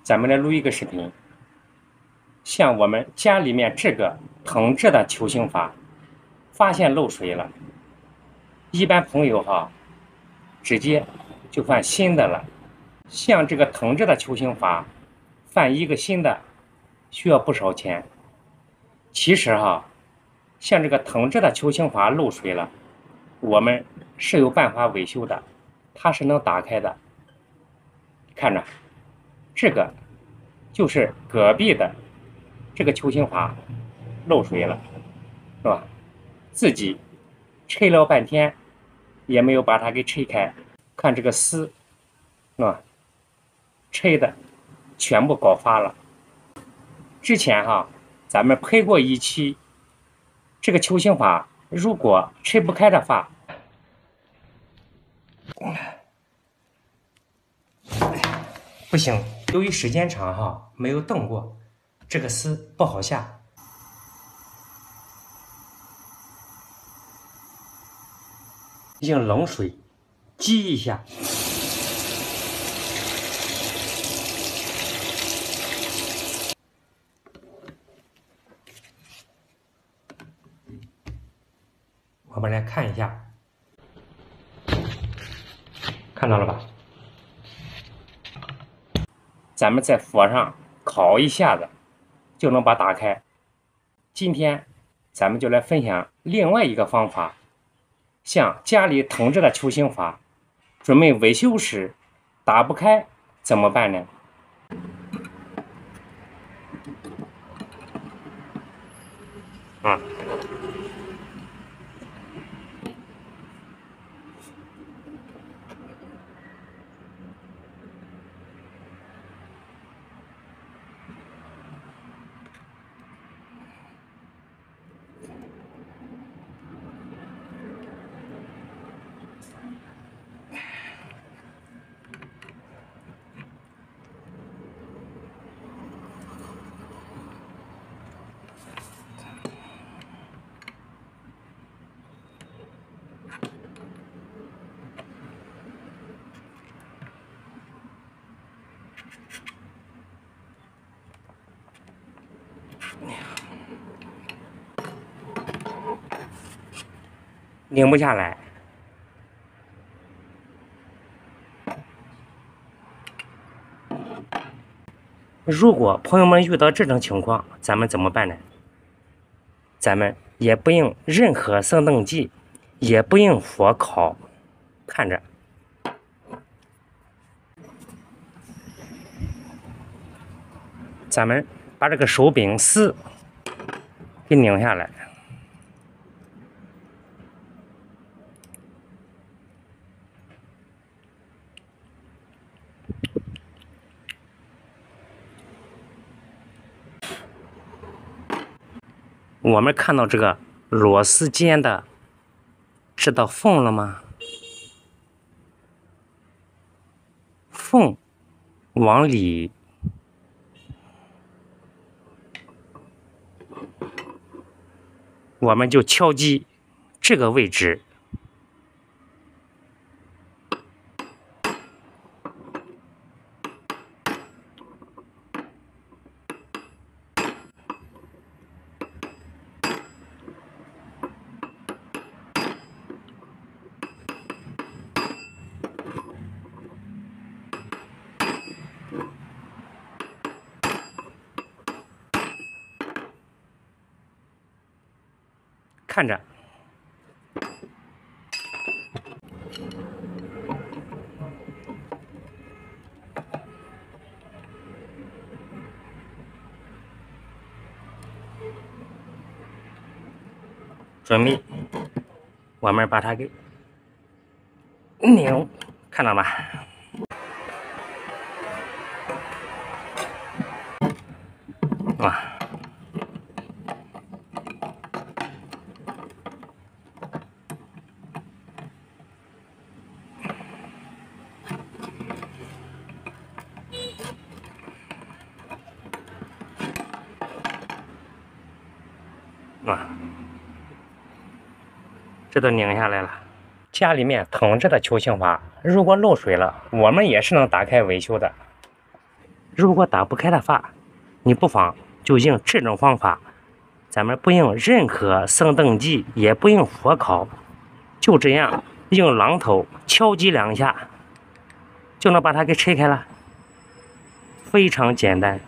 咱们来录一个视频，像我们家里面这个藤制的球形阀，发现漏水了，一般朋友直接就换新的了。像这个藤制的球形阀，换一个新的需要不少钱。其实像这个藤制的球形阀漏水了，我们是有办法维修的，它是能打开的。看着，这个就是隔壁的这个球形阀漏水了，是吧？自己拆了半天也没有把它给拆开，看这个丝，是吧？拆的全部搞发了。之前咱们拍过一期，这个球形阀如果拆不开的话，不行，由于时间长没有动过，这个丝不好下。用冷水激一下，我们来看一下，看到了吧？咱们在火上烤一下子就能把它打开。今天咱们就来分享另外一个方法，像家里藤制的球形阀，准备维修时打不开怎么办呢？拧不下来。如果朋友们遇到这种情况，咱们怎么办呢？咱们也不用任何生冻剂，也不用火烤，看着，咱们把这个手柄丝给拧下来。我们看到这个螺丝间的这道缝了吗？缝往里，我们就敲击这个位置。看着，准备，我们把它给拧，看到吗？哇！这都拧下来了。家里面藤制的球形阀，如果漏水了，我们也是能打开维修的。如果打不开的话，你不妨就用这种方法，咱们不用任何生灯剂，也不用火烤，就这样用榔头敲击2下，就能把它给拆开了，非常简单。